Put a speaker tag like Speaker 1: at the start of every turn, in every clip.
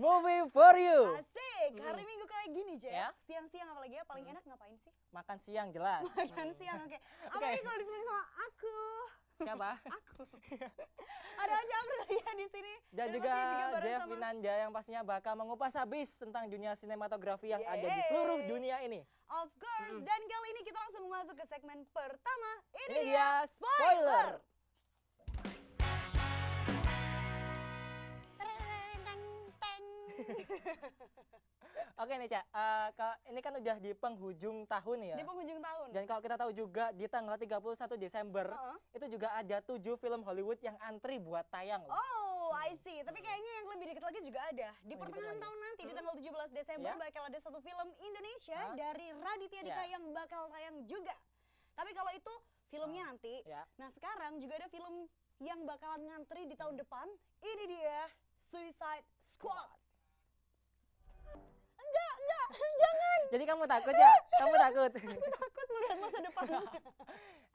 Speaker 1: movie for you.
Speaker 2: Asik, hari Minggu kayak gini, Jeff.
Speaker 1: Ya.
Speaker 2: Siang-siang apalagi ya, paling enak ngapain sih?
Speaker 1: Makan siang jelas.
Speaker 2: Makan siang, oke. Apalagi kalau ditemenin sama aku.
Speaker 1: Siapa?
Speaker 2: Aku. Ada Aja Aprilia di sini.
Speaker 1: Dan juga
Speaker 2: bareng
Speaker 1: Jeff
Speaker 2: sama-
Speaker 1: Winanda yang pastinya bakal mengupas habis tentang dunia sinematografi yang ada di
Speaker 2: Yeay.
Speaker 1: seluruh dunia ini.
Speaker 2: Of course, dan kali ini kita langsung masuk ke segmen pertama. Ini
Speaker 1: Ini
Speaker 2: dia
Speaker 1: dia spoiler. Oke nih Cak, ini kan udah di penghujung tahun ya.
Speaker 2: Di penghujung tahun.
Speaker 1: Dan kalau kita tahu juga di tanggal 31 Desember itu juga ada 7 film Hollywood yang antri buat tayang loh.
Speaker 2: Oh, I see. Tapi kayaknya yang lebih dekat lagi juga ada. Di
Speaker 1: Lebih
Speaker 2: pertengahan
Speaker 1: dekat
Speaker 2: tahun nanti, di tanggal 17 Desember,
Speaker 1: Ya.
Speaker 2: bakal ada satu film Indonesia dari Raditya Dika
Speaker 1: Ya.
Speaker 2: yang bakal tayang juga. Tapi kalau itu filmnya nanti.
Speaker 1: Ya.
Speaker 2: Nah, sekarang juga ada film yang bakalan ngantri di tahun depan. Ini dia, Suicide Squad. Enggak, jangan.
Speaker 1: Jadi kamu takut ya? Kamu takut?
Speaker 2: Aku takut melihat masa depan.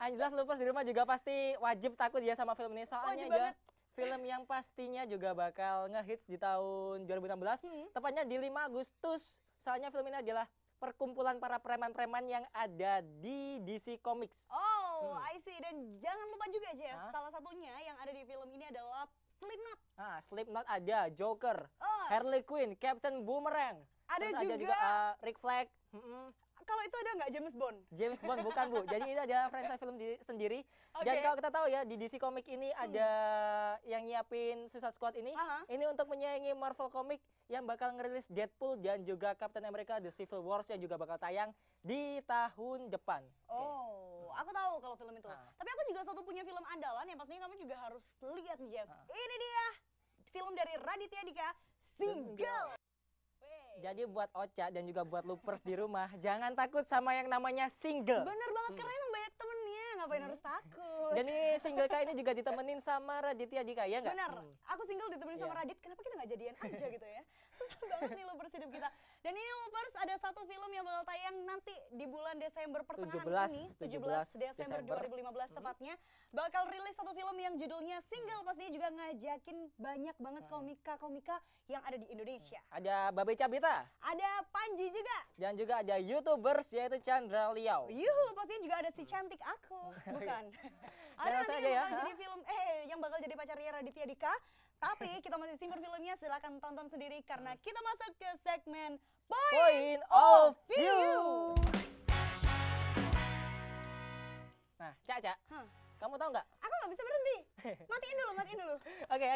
Speaker 1: Jelas lu pas di rumah juga pasti wajib takut ya sama film ini. Soalnya
Speaker 2: Wajib
Speaker 1: dia
Speaker 2: banget.
Speaker 1: film yang pastinya juga bakal ngehits di tahun 2016. Tepatnya di 5 Agustus. Soalnya film ini adalah perkumpulan para preman-preman yang ada di DC Comics.
Speaker 2: Oh, I see. Dan jangan lupa juga, Jeff.
Speaker 1: Hah?
Speaker 2: Salah satunya yang ada di film ini adalah Slipknot.
Speaker 1: Slipknot ada, Joker,
Speaker 2: Oh,
Speaker 1: Harley Quinn, Captain Boomerang.
Speaker 2: ada
Speaker 1: Terus
Speaker 2: juga.
Speaker 1: Rick Flag.
Speaker 2: Kalau itu ada nggak James Bond?
Speaker 1: James Bond bukan Bu. Jadi ini ada franchise film sendiri. Dan
Speaker 2: Oke.
Speaker 1: kalau kita tahu ya di DC Comic ini ada yang nyiapin Suicide Squad ini.
Speaker 2: Aha.
Speaker 1: Ini untuk menyaingi Marvel Comic yang bakal ngerilis Deadpool dan juga Captain America The Civil Wars yang juga bakal tayang di tahun depan. Oke.
Speaker 2: Oh, aku tahu kalau film itu.
Speaker 1: Nah.
Speaker 2: Tapi aku juga satu punya film andalan yang pastinya kamu juga harus lihat nih, Jeff. Ini dia film dari Raditya Dika, Single.
Speaker 1: Jadi buat Ocha dan juga buat loopers di rumah, jangan takut sama yang namanya single.
Speaker 2: Bener banget, karena emang banyak temennya, ngapain harus takut.
Speaker 1: Dan ini single kali ini juga ditemenin sama Raditya Dika, ya nggak?
Speaker 2: Benar, aku single ditemenin sama
Speaker 1: Iya.
Speaker 2: Radit, kenapa kita nggak jadian aja gitu ya? Susah banget nih Loopers hidup kita. Dan ini Loopers ada satu film yang bakal tayang nanti di bulan Desember pertengahan
Speaker 1: 17
Speaker 2: ini, 17 Desember 2015 tepatnya. Bakal rilis satu film yang judulnya Single, pastinya juga ngajakin banyak banget komika-komika yang ada di Indonesia.
Speaker 1: Ada Babe Cabita
Speaker 2: Ada Panji juga.
Speaker 1: dan juga ada YouTubers yaitu Chandra Liao.
Speaker 2: Yuhu, pastinya juga ada si cantik aku, bukan? Ada
Speaker 1: langsung
Speaker 2: nanti
Speaker 1: aja
Speaker 2: yang
Speaker 1: ya,
Speaker 2: bakal
Speaker 1: ha?
Speaker 2: jadi film, yang bakal jadi pacarnya Raditya Dika. Tapi kita masih simpen filmnya, silakan tonton sendiri karena kita masuk ke segmen
Speaker 1: Point of View. Nah, Caca,
Speaker 2: Hah,
Speaker 1: kamu tahu nggak?
Speaker 2: aku nggak bisa berhenti. Matiin dulu, matiin dulu.
Speaker 1: Oke,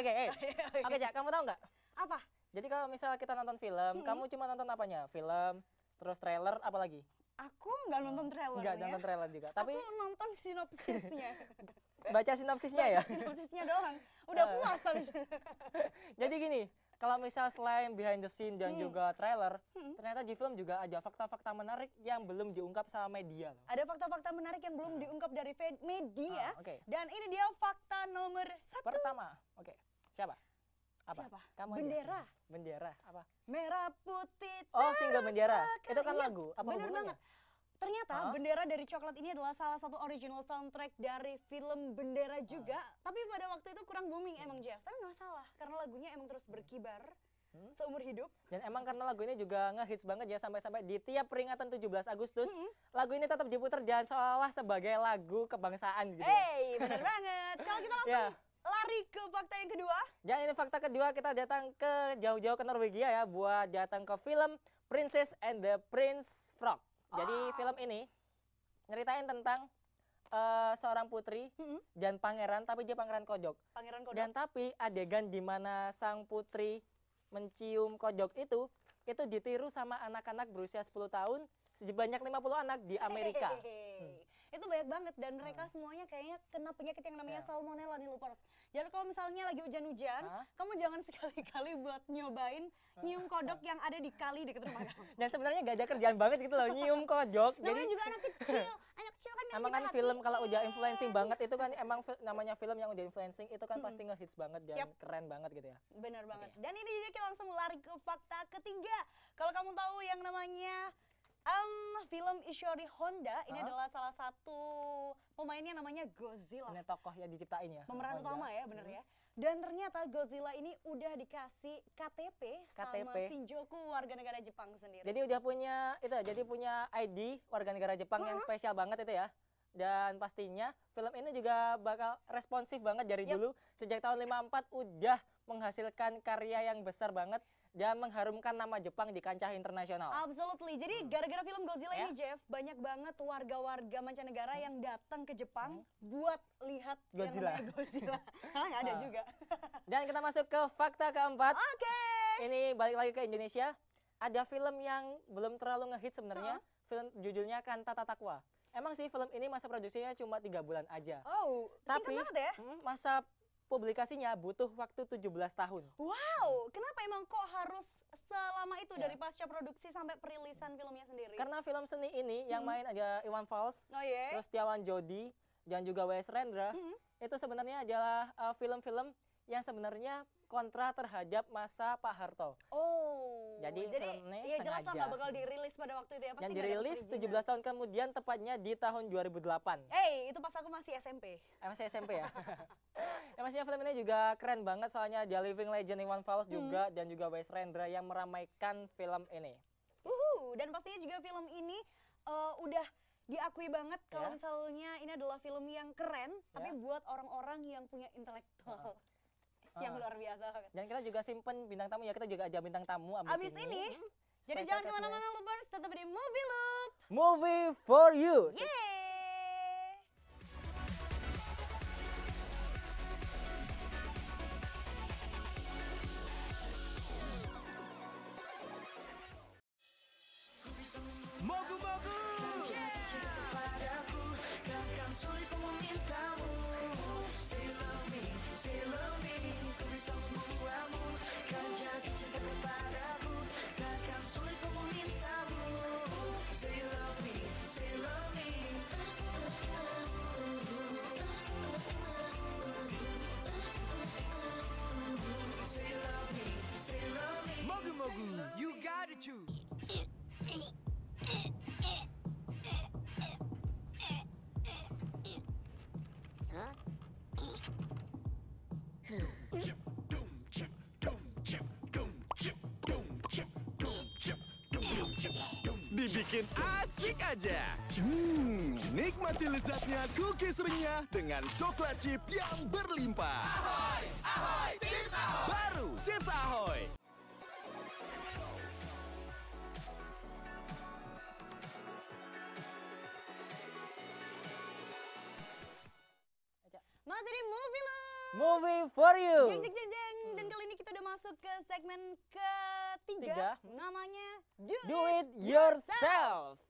Speaker 1: Oke, Cak, kamu tahu nggak?
Speaker 2: Apa?
Speaker 1: Jadi kalau misalnya kita nonton film, kamu cuma nonton apanya? Film, terus trailer, apa lagi?
Speaker 2: Aku nggak nonton trailernya.
Speaker 1: Nggak nonton trailer juga. Tapi
Speaker 2: Aku nonton sinopsisnya.
Speaker 1: baca sinopsisnya ya.
Speaker 2: Sinopsisnya doang. Udah puas tapi.
Speaker 1: Jadi gini, kalau misal selain behind the scene dan juga trailer, ternyata di film juga ada fakta-fakta menarik yang belum diungkap sama media loh.
Speaker 2: Ada fakta-fakta menarik yang belum diungkap dari media.
Speaker 1: Oke.
Speaker 2: Dan ini dia fakta nomor 1.
Speaker 1: Pertama, oke. Siapa? Apa?
Speaker 2: Siapa?
Speaker 1: Kamu aja.
Speaker 2: Bendera.
Speaker 1: Bendera, apa?
Speaker 2: Merah putih.
Speaker 1: Oh, single Bendera.
Speaker 2: terus
Speaker 1: Itu kan
Speaker 2: iya,
Speaker 1: lagu. Apa
Speaker 2: bener
Speaker 1: hubungannya?
Speaker 2: banget. Ternyata Bendera dari Coklat ini adalah salah satu original soundtrack dari film Bendera juga. Tapi pada waktu itu kurang booming emang, Jeff. Tapi nggak salah, karena lagunya emang terus berkibar seumur hidup.
Speaker 1: Dan emang karena lagu ini juga ngehits banget ya sampai-sampai di tiap peringatan 17 Agustus, lagu ini tetap diputar dan seolah sebagai lagu kebangsaan gitu.
Speaker 2: Bener banget. Kalau kita langsung
Speaker 1: Ya.
Speaker 2: lari ke fakta yang kedua.
Speaker 1: Dan ini fakta kedua, kita datang ke jauh-jauh ke Norwegia ya buat datang ke film Princess and the Prince Frog. Jadi film ini nyeritain tentang seorang putri dan pangeran, tapi dia pangeran kodok.
Speaker 2: Pangeran Kodok.
Speaker 1: Dan tapi adegan di mana sang putri mencium kodok itu ditiru sama anak-anak berusia 10 tahun sebanyak 50 anak di Amerika.
Speaker 2: Itu banyak banget dan mereka semuanya kayaknya kena penyakit yang namanya salmonella nih Loopers. Jadi kalau misalnya lagi hujan-hujan, kamu jangan sekali-kali buat nyobain nyium kodok yang ada di kali dekat rumah kamu.
Speaker 1: Dan sebenarnya gak ada kerjaan banget gitu loh nyium kodok.
Speaker 2: Namanya juga anak kecil kan yang
Speaker 1: emang kan
Speaker 2: kita
Speaker 1: film kalau udah
Speaker 2: hatiin.
Speaker 1: influencing banget itu kan emang namanya film yang udah influencing itu kan pasti ngehits banget dan keren banget gitu ya.
Speaker 2: Bener banget. Dan ini dia kita langsung lari ke fakta ketiga. Kalau kamu tahu yang namanya film Ishori Honda, ini adalah salah satu pemainnya namanya Godzilla.
Speaker 1: Ini tokoh yang diciptain ya.
Speaker 2: Pemeran
Speaker 1: Honda.
Speaker 2: utama ya, bener ya. Dan ternyata Godzilla ini udah dikasih KTP sama Shinjuku warga negara Jepang sendiri.
Speaker 1: Jadi udah punya ID warga negara Jepang yang spesial banget itu ya. Dan pastinya film ini juga bakal responsif banget dari dulu. Sejak tahun 54 udah menghasilkan karya yang besar banget dan mengharumkan nama Jepang di kancah internasional.
Speaker 2: Absolutely. Jadi gara-gara film Godzilla ini, Jeff, banyak banget warga-warga mancanegara yang datang ke Jepang buat lihat
Speaker 1: Godzilla.
Speaker 2: yang namanya Godzilla. Ada juga.
Speaker 1: Dan kita masuk ke fakta keempat.
Speaker 2: Oke.
Speaker 1: Ini balik lagi ke Indonesia. Ada film yang belum terlalu ngehit sebenarnya. Film judulnya Kantata Takwa. Emang sih film ini masa produksinya cuma 3 bulan aja.
Speaker 2: Oh,
Speaker 1: tapi
Speaker 2: banget ya?
Speaker 1: Masa publikasinya butuh waktu 17 tahun.
Speaker 2: Wow, kenapa emang kok harus selama itu dari pasca produksi sampai perilisan filmnya sendiri?
Speaker 1: Karena film seni ini yang main ada Iwan Fals, terus Setiawan Jodi, dan juga W.S. Rendra. Itu sebenarnya adalah film-film yang sebenarnya kontra terhadap masa Pak Harto. Jadi film ini
Speaker 2: ya jelas lah nggak bakal dirilis pada waktu itu ya. Pasti
Speaker 1: yang dirilis 17 tahun kemudian, tepatnya di tahun 2008.
Speaker 2: Itu pas aku masih SMP.
Speaker 1: Masih SMP ya? Maksudnya film ini juga keren banget, soalnya ada living legend Iwan Fals juga, dan juga W.S. Rendra yang meramaikan film ini.
Speaker 2: Dan pastinya juga film ini udah diakui banget kalau misalnya ini adalah film yang keren, tapi buat orang-orang yang punya intelektual. Yang luar biasa.
Speaker 1: Dan kita juga simpen bintang tamu ya, kita juga ada bintang tamu abis ini.
Speaker 2: Jadi jangan kemana-mana Loopers, tetap di Movie Loop.
Speaker 1: Movie for you.
Speaker 3: Mogu-mogu. Mogu-mogu, you gotta choose.
Speaker 4: Dibikin asik aja. Nikmati lezatnya cookies renyah dengan coklat chip yang berlimpah. Ahoy, ahoy, Chips Ahoy. Baru Chips Ahoy.
Speaker 2: Masih di Movie Loop.
Speaker 1: Movie for you.
Speaker 2: Jeng jeng jeng jeng. Dan kali ini kita udah masuk ke segmen ketiga. Namanya
Speaker 1: Do It Yourself.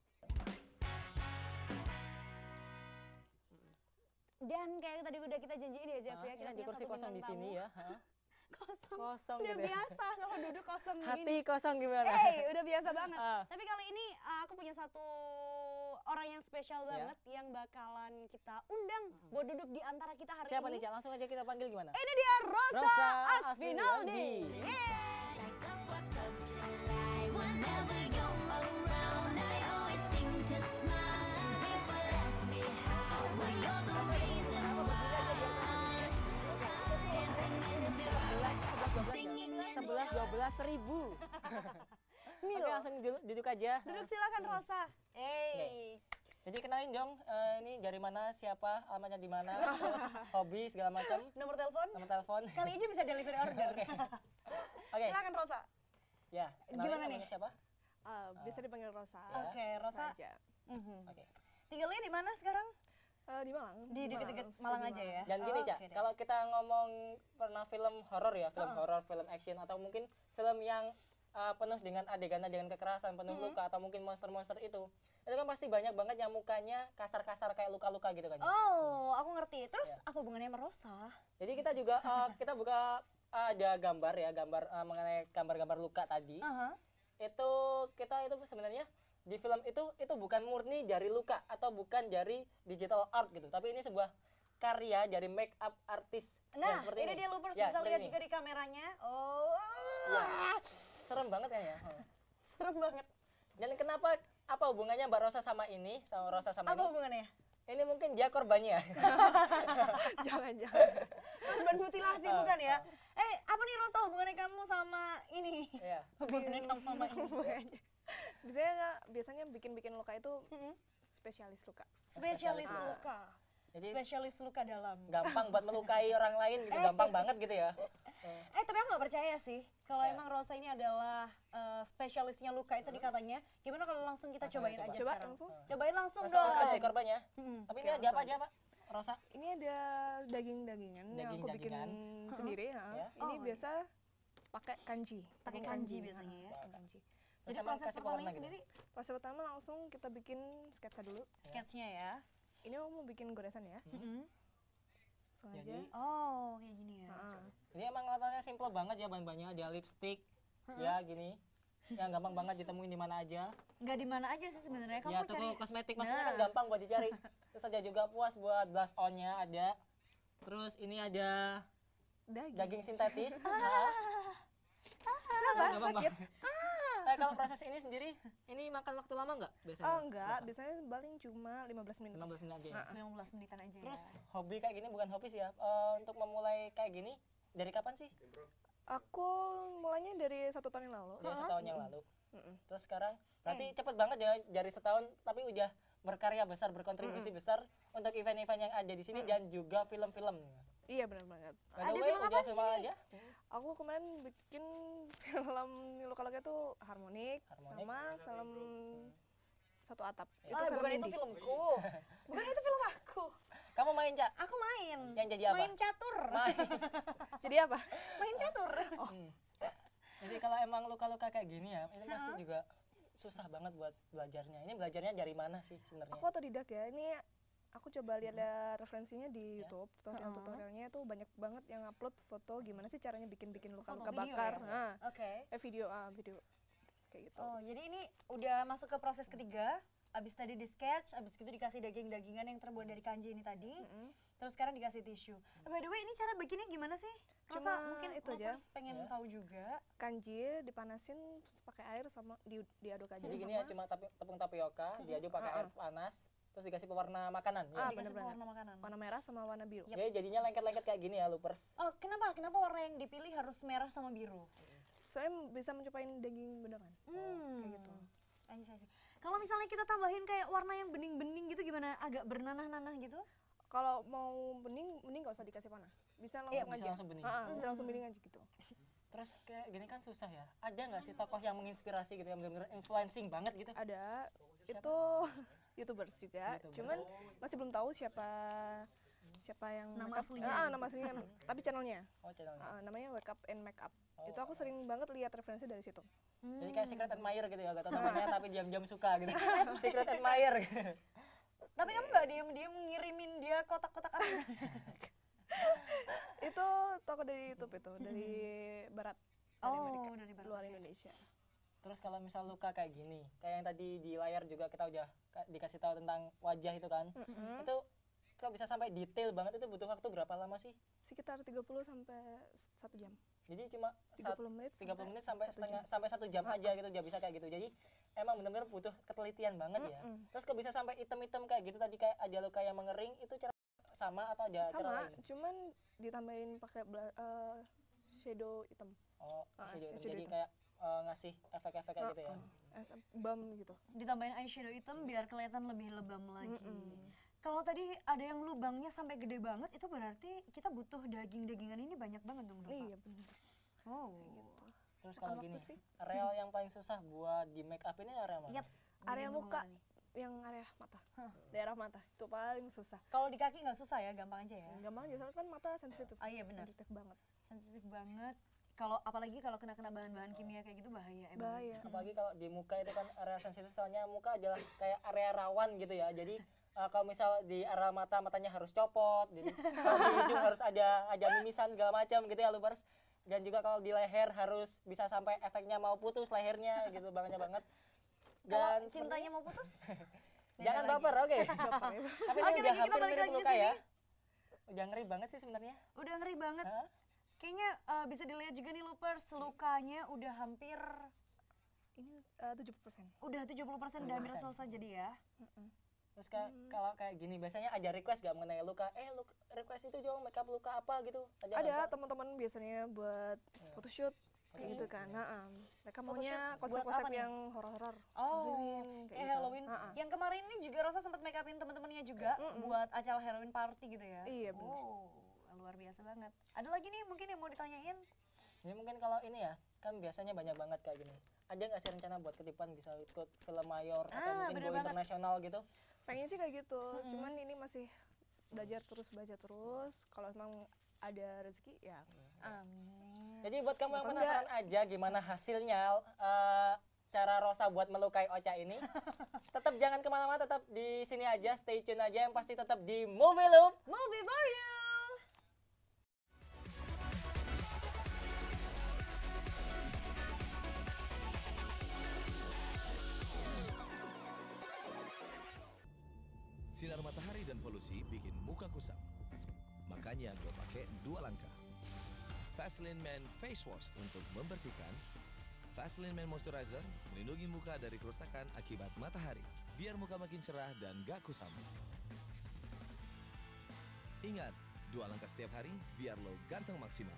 Speaker 2: Dan kayak tadi udah kita janjiin ya, Jeff, ya. Kita
Speaker 1: di kursi kosong di sini ya.
Speaker 2: Kosong udah
Speaker 1: gitu
Speaker 2: biasa kalau duduk kosong gini.
Speaker 1: Hati kosong gimana?
Speaker 2: Udah biasa banget. Tapi kali ini aku punya satu orang yang spesial banget yang bakalan kita undang buat duduk di antara kita hari
Speaker 1: Siapa
Speaker 2: ini.
Speaker 1: nih, Cak? Langsung aja kita panggil gimana?
Speaker 2: Ini dia Rosa Asfinaldi.
Speaker 1: Sebelas 12.000. Oke, langsung duduk aja.
Speaker 2: Duduk silakan Rosa.
Speaker 1: Jadi kenalin dong, ini dari mana, siapa, alamatnya di mana, terus hobi segala macam.
Speaker 2: Nomor telepon?
Speaker 1: Nomor telepon.
Speaker 2: Kali aja bisa delivery order.
Speaker 1: Oke.
Speaker 2: Silakan Rosa.
Speaker 1: Ya,
Speaker 2: gimana nih?
Speaker 1: Siapa?
Speaker 5: Bisa dipanggil Rosa.
Speaker 2: Oke, Rosa.
Speaker 1: Oke.
Speaker 2: Tinggalnya di mana sekarang?
Speaker 5: Di Malang.
Speaker 2: Di deket-deket Malang aja ya.
Speaker 1: Dan gini, Cak, kalau kita ngomong pernah film horor ya, film horor, film action, atau mungkin film yang penuh dengan adegan-adegan kekerasan, penuh luka, atau mungkin monster-monster itu kan pasti banyak banget yang mukanya kasar-kasar kayak luka-luka gitu kan.
Speaker 2: Oh, aku ngerti. Terus apa hubungannya sama Rosa?
Speaker 1: Jadi kita juga kita buka ada gambar ya, mengenai gambar-gambar luka tadi. Itu kita itu sebenarnya di film itu bukan murni dari luka atau bukan dari digital art gitu, tapi ini sebuah karya dari make up artist.
Speaker 2: Nah, ini dia Loopers bisa lihat juga di kameranya.
Speaker 1: Serem banget kan ya?
Speaker 2: Serem banget.
Speaker 1: Dan kenapa, apa hubungannya Mbak Rosa sama ini,
Speaker 2: Apa hubungannya?
Speaker 1: Ini mungkin dia korbannya.
Speaker 5: Jangan.
Speaker 2: korban mutilasi bukan ya? Apa nih Rosa hubungannya kamu sama ini?
Speaker 1: Iya.
Speaker 2: Hubungannya kamu sama ini?
Speaker 5: Biasanya bikin luka itu spesialis luka.
Speaker 2: Spesialis luka.
Speaker 1: Jadi
Speaker 2: Spesialis luka dalam.
Speaker 1: gampang buat melukai orang lain gitu, gampang banget gitu ya.
Speaker 2: Tapi aku nggak percaya sih kalau emang Rosa ini adalah spesialisnya luka itu dikatanya. Gimana kalau langsung kita cobain aja
Speaker 5: Coba
Speaker 2: sekarang?
Speaker 5: langsung.
Speaker 2: Cobain langsung
Speaker 1: Langsung
Speaker 2: dong.
Speaker 1: kita cek korbannya. Tapi ini ada apa aja, Pak? Rosa?
Speaker 5: Ini ada daging-dagingan yang aku bikin
Speaker 1: Daging-dagingan.
Speaker 5: sendiri.
Speaker 1: Ya.
Speaker 5: Ini
Speaker 2: Oh,
Speaker 5: biasa pakai kanji.
Speaker 2: Pakai kanji biasanya ya.
Speaker 5: Pakai kanji.
Speaker 1: Terus
Speaker 2: Jadi
Speaker 1: emang
Speaker 2: proses
Speaker 1: kasih
Speaker 2: pertamanya
Speaker 1: pewarna gitu?
Speaker 2: sendiri
Speaker 5: Proses pertama langsung kita bikin sketsa dulu.
Speaker 2: sketsnya ya.
Speaker 5: Ini aku mau bikin goresan ya. Langsung aja.
Speaker 1: Jadi
Speaker 2: Oh, kayak gini ya.
Speaker 1: ini emang katanya simple banget ya bahan-bahannya, ada lipstick, ya gini. Yang gampang banget ditemuin di mana aja.
Speaker 2: Nggak di mana aja sih sebenarnya. Kamu
Speaker 1: Ya
Speaker 2: cari
Speaker 1: toko kosmetik maksudnya kan
Speaker 2: Nah.
Speaker 1: gampang buat dicari. Terus ada juga puas buat blush on-nya ada. Terus ini ada daging sintetis. Gampang banget. Kalau proses ini sendiri, ini makan waktu lama nggak biasanya?
Speaker 5: Oh enggak, biasanya paling cuma 15 menit.
Speaker 1: 15 menit aja ya?
Speaker 2: 15 menitan aja
Speaker 1: Terus
Speaker 2: ya.
Speaker 1: hobi kayak gini bukan hobi sih ya. Untuk memulai kayak gini dari kapan sih?
Speaker 5: Aku mulainya dari 1 tahun yang lalu.
Speaker 1: Dari setahun yang lalu.
Speaker 5: Mm-mm.
Speaker 1: Terus sekarang berarti cepet banget ya dari setahun tapi udah berkarya besar, berkontribusi besar untuk event-event yang ada di sini dan juga film-film.
Speaker 5: Iya benar banget.
Speaker 1: By
Speaker 2: Ada
Speaker 1: the way,
Speaker 2: film apa
Speaker 1: udah
Speaker 2: di
Speaker 1: film
Speaker 2: sini?
Speaker 1: aja?
Speaker 5: Aku kemarin bikin film luka-luka itu harmonik,
Speaker 1: Harmonik.
Speaker 5: sama film Satu Atap.
Speaker 1: Ya.
Speaker 2: Ah, bukan itu
Speaker 5: indie.
Speaker 2: filmku. Bukan itu film aku.
Speaker 1: Kamu main, Cak?
Speaker 2: Aku main.
Speaker 1: Yang jadi apa?
Speaker 2: Main catur.
Speaker 1: Main.
Speaker 5: Jadi apa?
Speaker 2: Main catur.
Speaker 1: Jadi kalau emang luka-luka kayak gini ya, ini pasti juga susah banget buat belajarnya. Ini belajarnya dari mana sih sebenarnya?
Speaker 5: Aku otodidak ya. Ini aku coba lihat referensinya di YouTube. Tutorialnya itu banyak banget yang upload foto gimana sih caranya bikin luka-luka
Speaker 2: Foto video
Speaker 5: bakar.
Speaker 2: ya?
Speaker 5: Nah,
Speaker 2: Oke.
Speaker 5: video kayak gitu.
Speaker 2: Oh, jadi ini udah masuk ke proses ketiga. Abis tadi di sketch, abis itu dikasih daging-dagingan yang terbuat dari kanji ini tadi. Terus sekarang dikasih tisu. By the way, ini cara bikinnya gimana sih? Rosa,
Speaker 5: Cuma
Speaker 2: mungkin
Speaker 5: itu aja.
Speaker 2: lovers pengen tahu juga.
Speaker 5: Kanji dipanasin pakai air sama diaduk aja.
Speaker 1: Jadi gini ya, cuma tepung tapioka, diaduk pakai air panas, terus dikasih pewarna makanan. Ya.
Speaker 2: Dikasih
Speaker 5: bener-bener.
Speaker 2: pewarna makanan.
Speaker 5: Warna merah sama warna biru.
Speaker 1: Jadi jadinya lengket-lengket kayak gini ya, loopers.
Speaker 2: Oh, kenapa? Kenapa warna yang dipilih harus merah sama biru?
Speaker 5: Saya bisa mencobain daging beneran. Kayak gitu.
Speaker 2: I see. Kalau misalnya kita tambahin kayak warna yang bening-bening gitu gimana? Agak bernanah-nanah gitu?
Speaker 5: Kalau mau bening nggak usah dikasih panah. Bisa langsung
Speaker 1: bisa
Speaker 5: aja.
Speaker 1: langsung bening.
Speaker 5: Bisa langsung bening aja gitu.
Speaker 1: Terus kayak gini kan susah ya. Ada nggak sih tokoh yang menginspirasi gitu, yang benar-benar influencing banget gitu?
Speaker 5: Ada itu YouTubers juga. Cuman masih belum tahu siapa yang
Speaker 2: Nama
Speaker 5: makeup.
Speaker 2: aslinya.
Speaker 5: Nama aslinya. Tapi channelnya.
Speaker 1: Oh, channelnya.
Speaker 5: Namanya Wake Up and Make Up. Itu aku sering banget lihat referensi dari situ.
Speaker 1: Jadi kayak secret admirer gitu ya, gak tau namanya tapi diam-diam suka gitu. Secret admirer.
Speaker 2: Tapi kamu nggak diem-diem ngirimin dia kotak-kotak apa?
Speaker 5: Itu toko dari YouTube itu, dari barat. Dari Amerika.
Speaker 2: dari barat.
Speaker 5: Luar
Speaker 2: Oke.
Speaker 5: Indonesia.
Speaker 1: Terus kalau misal luka kayak gini, kayak yang tadi di layar juga kita udah dikasih tahu tentang wajah itu kan. Itu kok bisa sampai detail banget, itu butuh waktu berapa lama sih?
Speaker 5: Sekitar 30 sampai 1 jam.
Speaker 1: Jadi cuma
Speaker 5: 30 menit
Speaker 1: 30 menit sampai setengah sampai 1 jam aja gitu dia bisa kayak gitu. Jadi emang benar-benar butuh ketelitian banget ya. Terus kok bisa sampai hitam-hitam kayak gitu tadi, kayak ada luka yang mengering, itu cara sama atau ada cara
Speaker 5: Sama,
Speaker 1: lain?
Speaker 5: cuman ditambahin pakai shadow hitam.
Speaker 1: Oh,
Speaker 5: shadow
Speaker 1: shadow hitam. Jadi
Speaker 5: hitam.
Speaker 1: kayak ngasih efek-efek kayak gitu ya.
Speaker 5: Balm gitu.
Speaker 2: Ditambahin eyeshadow hitam biar kelihatan lebih lebam lagi. Kalau tadi ada yang lubangnya sampai gede banget, itu berarti kita butuh daging-dagingan ini banyak banget dong, Rosa?
Speaker 5: Iya benar.
Speaker 2: Oh.
Speaker 1: Terus kalau
Speaker 5: Makan
Speaker 1: gini,
Speaker 5: waktu sih.
Speaker 1: area yang paling susah buat di make up ini area mana?
Speaker 2: Yap.
Speaker 5: Area
Speaker 2: Bagian
Speaker 5: muka,
Speaker 2: mana nih?
Speaker 5: yang area mata. Daerah mata itu paling susah.
Speaker 2: Kalau di kaki nggak susah ya, gampang aja ya.
Speaker 5: Gampang aja soalnya kan mata sensitif.
Speaker 2: Ah iya benar.
Speaker 5: Sensitif banget.
Speaker 2: Sensitif banget. Kalau apalagi kalau kena bahan-bahan kimia kayak gitu bahaya emang.
Speaker 5: Bahaya.
Speaker 1: Apalagi kalau di muka itu kan area sensitif, soalnya muka adalah kayak area rawan gitu ya. Jadi kalau misal di area matanya harus copot, jadi kalau di hidung harus ada mimisan segala macam gitu ya, Lubers. Dan juga kalau di leher harus bisa sampai efeknya mau putus lehernya gitu, banget.
Speaker 2: Kalau
Speaker 1: Dan
Speaker 2: cintanya mau putus?
Speaker 1: jangan
Speaker 2: beda lagi.
Speaker 1: baper, oke. Tapi
Speaker 2: Oke,
Speaker 1: ini udah
Speaker 2: lagi kita
Speaker 1: hampir
Speaker 2: balik
Speaker 1: mirip
Speaker 2: lagi ke
Speaker 1: luka ya.
Speaker 2: sini.
Speaker 1: Udah ngeri banget sih sebenarnya.
Speaker 2: Udah ngeri banget.
Speaker 1: Hah?
Speaker 2: Kayaknya bisa dilihat juga nih Loopers, lukanya udah hampir
Speaker 5: Ini 70%.
Speaker 2: udah 70% udah hampir selesai jadi ya.
Speaker 1: Terus kalau kayak gini biasanya ada request gak mengenai luka? Request itu dong makeup luka apa gitu? Ada nggak,
Speaker 5: Ada
Speaker 1: misal?
Speaker 5: teman-teman biasanya buat photoshoot kayak gitu kan. Mereka maunya
Speaker 2: Photoshoot buat
Speaker 5: konsep-konsep
Speaker 2: apa nih?
Speaker 5: yang horor-horor.
Speaker 2: Oh,
Speaker 5: Halloween,
Speaker 2: kayak
Speaker 5: gitu.
Speaker 2: Halloween. Yang kemarin ini juga Rosa sempat make upin teman-temannya juga buat acara Halloween party gitu ya.
Speaker 5: Iya, benar.
Speaker 2: Oh, luar biasa banget. Ada lagi nih mungkin yang mau ditanyain?
Speaker 1: Jadi mungkin kalau ini ya, kan biasanya banyak banget kayak gini. Ada nggak sih rencana buat ketipan bisa ikut film mayor atau mungkin
Speaker 2: bener
Speaker 1: go
Speaker 2: banget.
Speaker 1: internasional gitu?
Speaker 5: Pengen sih kayak gitu, cuman ini masih belajar terus. Kalau emang ada rezeki ya.
Speaker 2: Amin.
Speaker 1: Jadi buat kamu yang
Speaker 5: Kenapa
Speaker 1: penasaran aja gimana hasilnya cara Rosa buat melukai Ocha ini, tetap jangan kemana-mana, tetap di sini aja, stay tune aja, yang pasti tetap di Movie Loop.
Speaker 2: Movie for you.
Speaker 6: Sinar matahari dan polusi bikin muka kusam. Makanya gue pakai 2 langkah. Vaseline Man Face Wash untuk membersihkan. Vaseline Man Moisturizer melindungi muka dari kerusakan akibat matahari. Biar muka makin cerah dan gak kusam. Ingat, 2 langkah setiap hari biar lo ganteng maksimal.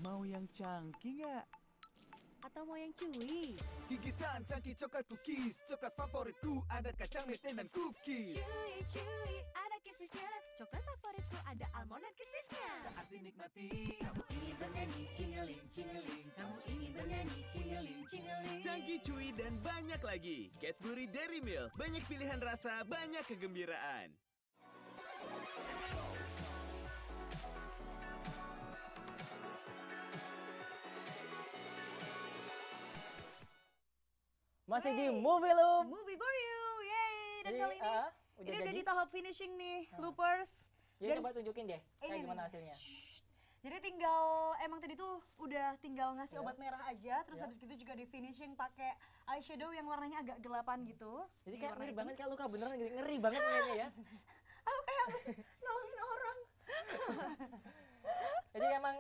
Speaker 3: Mau yang cangki nggak?
Speaker 7: Atau mau yang cuy?
Speaker 3: Gigitan cangki coklat cookies, coklat favoritku ada kacang mete dan cookies.
Speaker 7: Cuy, ada kismisnya. Coklat favoritku ada almond dan kismisnya.
Speaker 3: Saat dinikmati, kamu ingin bernyanyi cingeling cingeling, kamu ingin bernyanyi cingeling cingeling. Cangki cuy dan banyak lagi. Cadbury Dairy Milk, banyak pilihan rasa, banyak kegembiraan.
Speaker 1: Masih di Movie Loop.
Speaker 2: Movie for you. Yeay. Dan
Speaker 1: Jadi,
Speaker 2: kali ini
Speaker 1: udah
Speaker 2: udah
Speaker 1: jadi?
Speaker 2: di tahap finishing nih, loopers.
Speaker 1: Jadi
Speaker 2: Dan
Speaker 1: coba tunjukin deh, kayak
Speaker 2: ini
Speaker 1: gimana
Speaker 2: nih.
Speaker 1: hasilnya.
Speaker 2: Jadi tinggal emang tadi tuh udah tinggal ngasih obat merah aja, terus habis itu juga di finishing pakai eyeshadow yang warnanya agak gelapan gitu.
Speaker 1: Jadi
Speaker 2: Ini
Speaker 1: kayak
Speaker 2: warna
Speaker 1: mirip
Speaker 2: hitam.
Speaker 1: banget kayak luka beneran, gitu. Ngeri banget ngeliatnya ya.
Speaker 2: Aku kayak habis nolongin orang.
Speaker 1: Jadi emang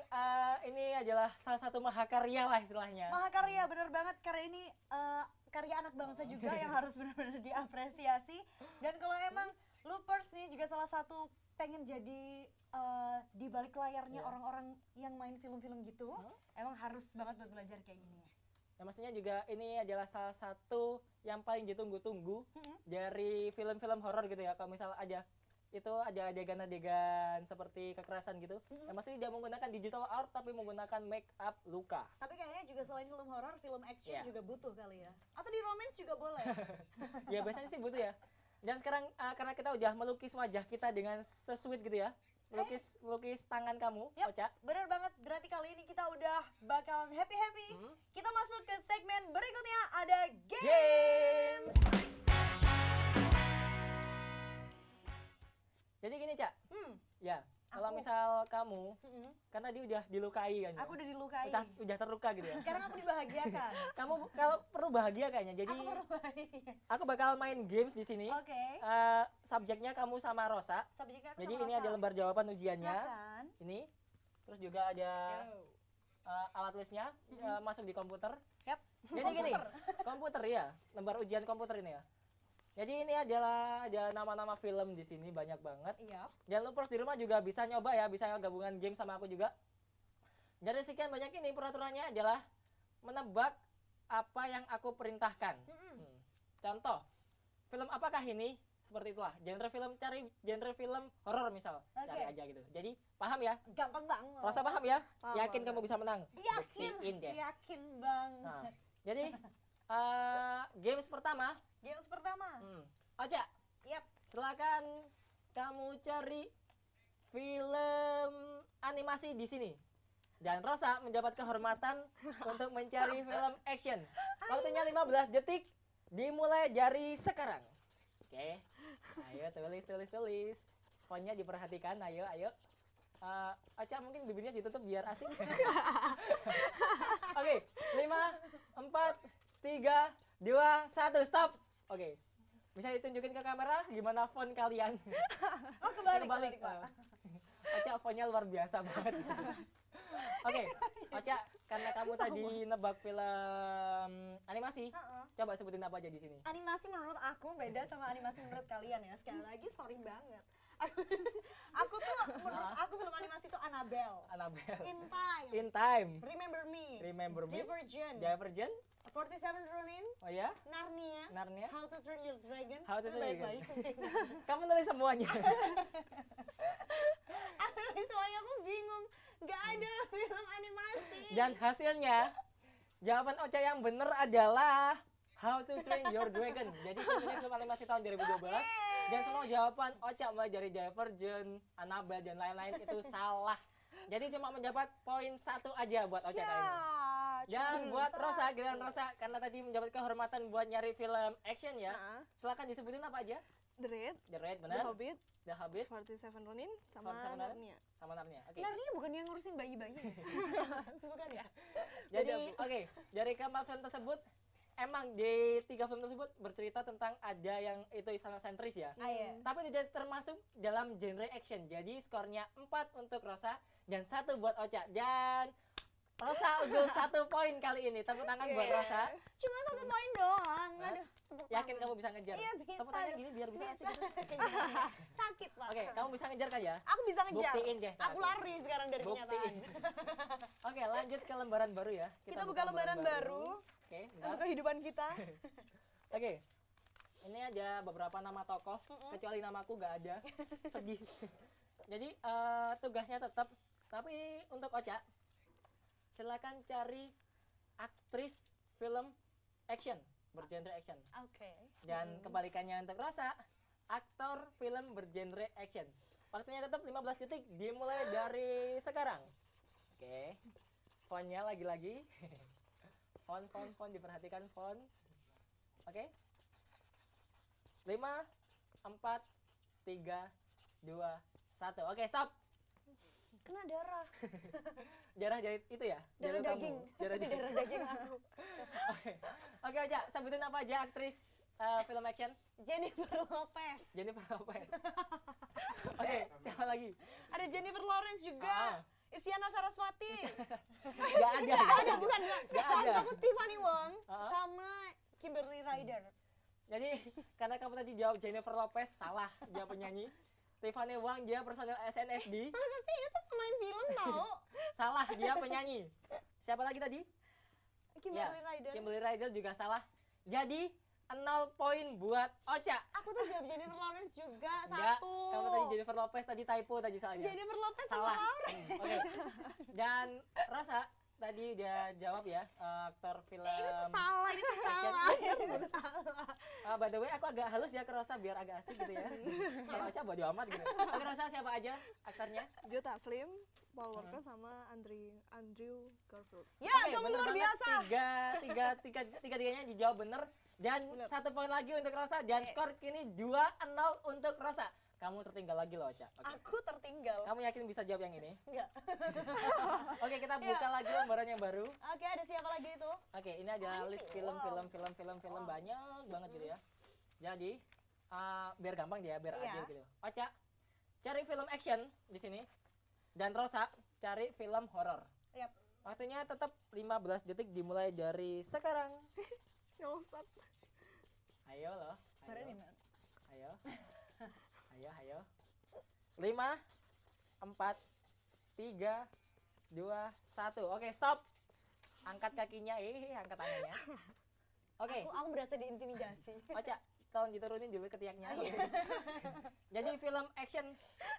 Speaker 1: ini adalah salah satu mahakarya lah istilahnya.
Speaker 2: Mahakarya bener banget karena ini karya anak bangsa juga yang harus benar-benar diapresiasi. Dan kalau emang loopers nih juga salah satu pengen jadi di balik layarnya orang-orang yang main film-film gitu, emang harus banget buat belajar kayak gini.
Speaker 1: Nah, maksudnya juga ini adalah salah satu yang paling ditunggu-tunggu dari film-film horor gitu ya. Kalau misal aja itu ada adegan-adegan seperti kekerasan gitu, yang pasti tidak menggunakan digital art tapi menggunakan make up luka.
Speaker 2: Tapi kayaknya juga selain film horor, film action
Speaker 1: Iya.
Speaker 2: juga butuh kali ya. Atau di romance juga boleh.
Speaker 1: Ya biasanya sih butuh ya. Dan sekarang karena kita udah melukis wajah kita dengan sesuit gitu ya, melukis tangan kamu,
Speaker 2: Yap,
Speaker 1: Ocha.
Speaker 2: bener banget. Berarti kali ini kita udah bakalan happy-happy. Kita masuk ke segmen berikutnya, ada games.
Speaker 1: Jadi gini, Cak. Ya, kalau
Speaker 2: Aku-
Speaker 1: misal kamu kan tadi udah dilukai kan. ya?
Speaker 2: Aku udah dilukai.
Speaker 1: Udah terluka gitu ya.
Speaker 2: Sekarang aku dibahagiakan.
Speaker 1: Kamu kalau perlu bahagia kayaknya. Jadi
Speaker 2: Aku berbahagia.
Speaker 1: aku bakal main games di sini.
Speaker 2: Oke.
Speaker 1: Subjeknya kamu sama Rosa.
Speaker 2: Subjeknya aku
Speaker 1: Jadi
Speaker 2: sama
Speaker 1: ini
Speaker 2: Rosa.
Speaker 1: ada lembar jawaban ujiannya.
Speaker 2: Silakan.
Speaker 1: Ini. Terus juga ada alat tulisnya masuk di komputer.
Speaker 2: Yap.
Speaker 1: Jadi gini, komputer ya, lembar ujian komputer ini ya. Jadi ini adalah ada nama-nama film di sini banyak banget.
Speaker 2: Iya.
Speaker 1: Dan lu di rumah juga bisa nyoba ya, bisa gabungan game sama aku juga. Dari sekian banyak ini peraturannya adalah menebak apa yang aku perintahkan. Contoh, film apakah ini? Seperti itulah. Genre film, cari genre film horor misal. Cari
Speaker 2: Oke.
Speaker 1: aja gitu. Jadi paham ya?
Speaker 2: Gampang banget.
Speaker 1: Rosa paham ya?
Speaker 5: Paham,
Speaker 1: Yakin
Speaker 5: paham.
Speaker 1: kamu bisa menang?
Speaker 2: Yakin.
Speaker 1: Buktiin deh.
Speaker 2: Yakin banget.
Speaker 1: Nah, jadi games pertama.
Speaker 2: Games pertama.
Speaker 1: Ocha,
Speaker 2: Yap.
Speaker 1: silakan kamu cari film animasi di sini. Dan Rosa mendapat kehormatan untuk mencari film action. Waktunya 15 detik, dimulai dari sekarang. Oke, ayo tulis. Fontnya diperhatikan, ayo. Ocha mungkin bibirnya ditutup biar asik. Oke, 5, 4, 3, 2, 1, stop. Oke. Bisa ditunjukin ke kamera gimana font kalian?
Speaker 2: Oh, kebalik, Pak.
Speaker 1: Ocha fontnya luar biasa banget. Oke, Ocha, karena kamu tadi nebak film animasi, coba sebutin apa aja di sini.
Speaker 2: Animasi menurut aku beda sama animasi menurut kalian ya. Sekali lagi sorry banget. Aku tuh menurut aku film animasi itu Annabelle.
Speaker 1: Annabelle.
Speaker 2: In Time.
Speaker 1: In Time.
Speaker 2: Remember Me.
Speaker 1: Remember Me.
Speaker 2: Divergent.
Speaker 1: Divergent.
Speaker 2: 47 Ronin.
Speaker 1: Oh ya?
Speaker 2: Narnia.
Speaker 1: Narnia.
Speaker 2: How to Train Your Dragon.
Speaker 1: How to
Speaker 2: Itu
Speaker 1: Train Your
Speaker 2: baik-baik.
Speaker 1: Kamu nulis semuanya.
Speaker 2: Aku nulis semuanya, aku bingung. Gak ada film animasi.
Speaker 1: Dan hasilnya, jawaban Ocha yang benar adalah How to Train Your Dragon. Jadi ini film animasi tahun 2012. Dan semua jawaban Ocha mulai dari Divergent, Annabelle dan lain-lain itu salah. Jadi cuma mendapat poin 1 aja buat Ocha kali ini. Dan buat Rosa, giliran Rosa, karena tadi mendapat kehormatan buat nyari film action ya. Silakan disebutin apa aja?
Speaker 5: The Raid,
Speaker 1: The Raid,
Speaker 5: The
Speaker 1: benar.
Speaker 5: Hobbit,
Speaker 1: The Hobbit,
Speaker 5: 47 Ronin, sama
Speaker 1: 47 Ronin.
Speaker 5: Narnia.
Speaker 1: sama Narnia. Oke.
Speaker 2: Narnia bukan yang ngurusin bayi-bayi. Bukan ya?
Speaker 1: Jadi, oke, dari keempat film tersebut, emang di 3 film tersebut bercerita tentang ada yang itu istana sentris ya.
Speaker 2: Iya.
Speaker 1: Tapi tidak termasuk dalam genre action. Jadi skornya 4 untuk Rosa dan 1 buat Ocha. Dan Rosa unggul 1 poin kali ini. Tepuk tangan buat Rosa.
Speaker 2: Cuma 1 poin doang. Aduh. tepuk
Speaker 1: Yakin
Speaker 2: tangan.
Speaker 1: kamu bisa ngejar?
Speaker 2: Iya, bisa.
Speaker 1: Tepuk tangan gini biar bisa asik gitu.
Speaker 2: Sakit, Pak.
Speaker 1: Oke, kamu bisa ngejar kan ya?
Speaker 2: Aku bisa ngejar.
Speaker 1: Buktiin deh.
Speaker 2: Aku lari sekarang dari
Speaker 1: Buktiin.
Speaker 2: kenyataan.
Speaker 1: Oke, lanjut ke lembaran baru ya.
Speaker 2: Kita buka lembaran baru
Speaker 1: Oke, bentar.
Speaker 2: untuk kehidupan kita.
Speaker 1: Oke. Ini ada beberapa nama tokoh, kecuali namaku gak ada. Sedih. Jadi tugasnya tetap, tapi untuk Ocha, silakan cari aktris film action, bergenre action.
Speaker 2: Oke.
Speaker 1: Dan kebalikannya untuk Rosa, aktor film bergenre action. Waktunya tetap 15 detik dimulai dari sekarang. Oke. Fontnya lagi-lagi. Font diperhatikan font. Oke. 5 4 3 2 1. Oke, stop.
Speaker 2: Kena darah.
Speaker 1: Darah dari itu ya?
Speaker 2: Darah
Speaker 1: Jalur
Speaker 2: daging.
Speaker 1: kamu. Darah daging.
Speaker 2: Darah daging aku.
Speaker 1: Oke, Ocha, sebutin apa aja aktris film action?
Speaker 2: Jennifer Lopez.
Speaker 1: Jennifer Lopez. Oke, siapa lagi?
Speaker 2: Ada Jennifer Lawrence juga. Isyana Saraswati.
Speaker 1: Gak ada.
Speaker 2: Ada bukan?
Speaker 1: Gak ada.
Speaker 2: Aku Tiffany Wong
Speaker 1: Ah.
Speaker 2: sama Kimberly Ryder.
Speaker 1: Jadi karena kamu tadi jawab Jennifer Lopez, salah, dia penyanyi. Tiffany Wang dia personel SNSD,
Speaker 2: Masa sih itu pemain film tau?
Speaker 1: salah, dia penyanyi. Siapa lagi tadi?
Speaker 2: Kimberly Ryder.
Speaker 1: Kimberly Ryder juga salah. Jadi 0 poin buat Ocha.
Speaker 2: Aku tuh jawab Jennifer Lawrence juga
Speaker 1: Enggak,
Speaker 2: 1.
Speaker 1: kamu tadi Jennifer Lopez tadi typo tadi soalnya.
Speaker 2: Jennifer Lopez sama
Speaker 1: Salah.
Speaker 2: Lawrence.
Speaker 1: Oke. Dan Rosa tadi dia jawab ya, aktor film.
Speaker 2: Ini tuh salah, ini tuh salah. Ini tuh salah.
Speaker 1: By the way, aku agak halus ya ke Rosa biar agak asik gitu ya. Kalau Ocha bodo amat gitu. Oke, Rosa siapa aja aktornya?
Speaker 5: Joe Taslim, Paul Walker, sama Andrew Garfield.
Speaker 2: Ya,
Speaker 1: Oke,
Speaker 2: kamu
Speaker 1: bener
Speaker 2: luar
Speaker 1: banget.
Speaker 2: biasa.
Speaker 1: Tiga-tiganya dijawab bener. Dan 1 poin lagi untuk Rosa. Dan skor kini 2-0 untuk Rosa. Kamu tertinggal lagi loh, Ocha. Oke.
Speaker 2: Aku tertinggal.
Speaker 1: Kamu yakin bisa jawab yang ini?
Speaker 2: Enggak.
Speaker 1: Oke, kita buka lagi lembaran yang baru.
Speaker 2: Oke, ada siapa lagi itu?
Speaker 1: Oke, ini ada list film banyak banget gitu ya. Jadi, biar gampang dia, biar
Speaker 2: Iya.
Speaker 1: adil gitu. Ocha, cari film action di sini. Dan Rosa, cari film horor.
Speaker 2: Yap.
Speaker 1: Waktunya tetap 15 detik dimulai dari sekarang.
Speaker 5: Nggak mau start.
Speaker 1: Ayo loh.
Speaker 2: Suara
Speaker 1: Ayo.
Speaker 2: di mana?
Speaker 1: Ayo. Ayo. 5 4 3 2 1. Oke, stop. Angkat kakinya, angkat tangannya. Oke.
Speaker 2: Aku berasa diintimidasi.
Speaker 1: Ocha, tolong diturunin dulu ketiaknya. Jadi film action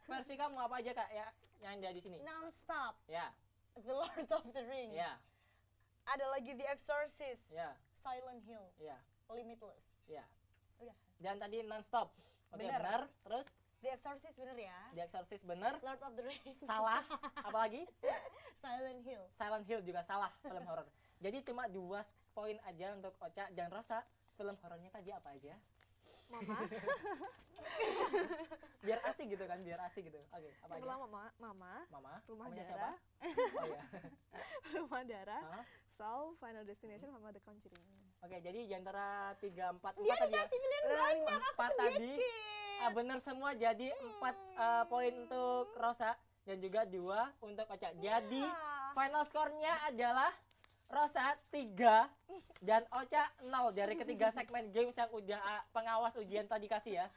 Speaker 1: versi kamu apa aja Kak ya yang ada di sini?
Speaker 2: Non-stop.
Speaker 1: Ya,
Speaker 2: The Lord of the Ring.
Speaker 1: ya,
Speaker 2: Ada lagi The Exorcist.
Speaker 1: ya,
Speaker 2: Silent Hill.
Speaker 1: ya,
Speaker 2: Limitless.
Speaker 1: ya.
Speaker 2: Udah.
Speaker 1: Dan tadi non-stop. Oke,
Speaker 2: Bener.
Speaker 1: benar. Terus
Speaker 2: The Exorcist bener ya?
Speaker 1: The Exorcist benar.
Speaker 2: Lord of the Rings.
Speaker 1: Salah. Apalagi?
Speaker 2: Silent Hill.
Speaker 1: Silent Hill juga salah film horor. Jadi cuma 2 poin aja untuk Ocha dan Rosa. Film horornya tadi apa aja?
Speaker 5: Mama,
Speaker 1: Biar asik gitu kan, biar asik gitu. Oke, apa
Speaker 5: yang
Speaker 1: aja?
Speaker 5: pertama Mama,
Speaker 1: Mama,
Speaker 5: Rumah
Speaker 1: namanya
Speaker 5: Darah.
Speaker 1: siapa? Oh iya.
Speaker 5: Rumah Darah,
Speaker 1: Hah?
Speaker 5: Saw, Final Destination, sama The Conjuring.
Speaker 1: Oke, jadi di antara 3 4
Speaker 2: Dia
Speaker 1: tadi ya.
Speaker 2: dikasih pilihan banyak.
Speaker 1: 4 tadi.
Speaker 2: Sedikit.
Speaker 1: Bener semua, jadi 4 poin untuk Rosa dan juga 2 untuk Ocha. Jadi final skornya adalah Rosa 3 dan Ocha 0 dari ketiga segmen games yang udah pengawas ujian tadi kasih ya.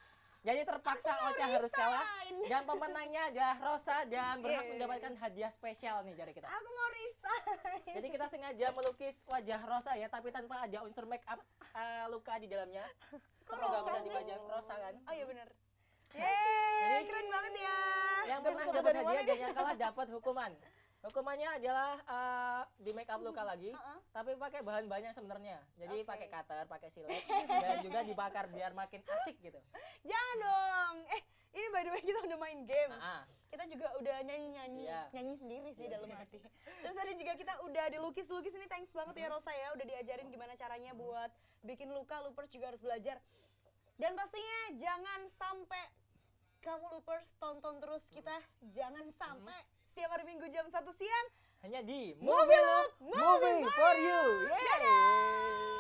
Speaker 1: Jadi terpaksa Ocha harus kalah dan pemenangnya adalah Rosa dan berhak mendapatkan hadiah spesial nih dari kita.
Speaker 2: Aku mau resign.
Speaker 1: Jadi kita sengaja melukis wajah Rosa ya, tapi tanpa ada unsur make up luka di dalamnya. Semoga bisa dipajang Rosa kan.
Speaker 2: Oh iya benar. Yeay, keren banget ya.
Speaker 1: Yang menang dapat hadiah dan yang kalah dapat hukuman. Hukumannya adalah di make up luka lagi, tapi pakai bahan banyak sebenarnya. Jadi pakai cutter, pakai silet, dan juga dibakar biar makin asik gitu.
Speaker 2: Jangan dong. Ini by the way kita udah main game. Kita juga udah nyanyi-nyanyi,
Speaker 1: Iya.
Speaker 2: nyanyi sendiri sih dalam hati. Terus tadi juga kita udah dilukis-lukis, ini thanks banget ya Rosa ya, udah diajarin gimana caranya buat bikin luka. Loopers juga harus belajar. Dan pastinya jangan sampai kamu Loopers tonton terus kita, jangan sampai setiap hari Minggu jam 1 siang
Speaker 1: Hanya di
Speaker 2: Movie Loop,
Speaker 1: Movie for You. Yeay.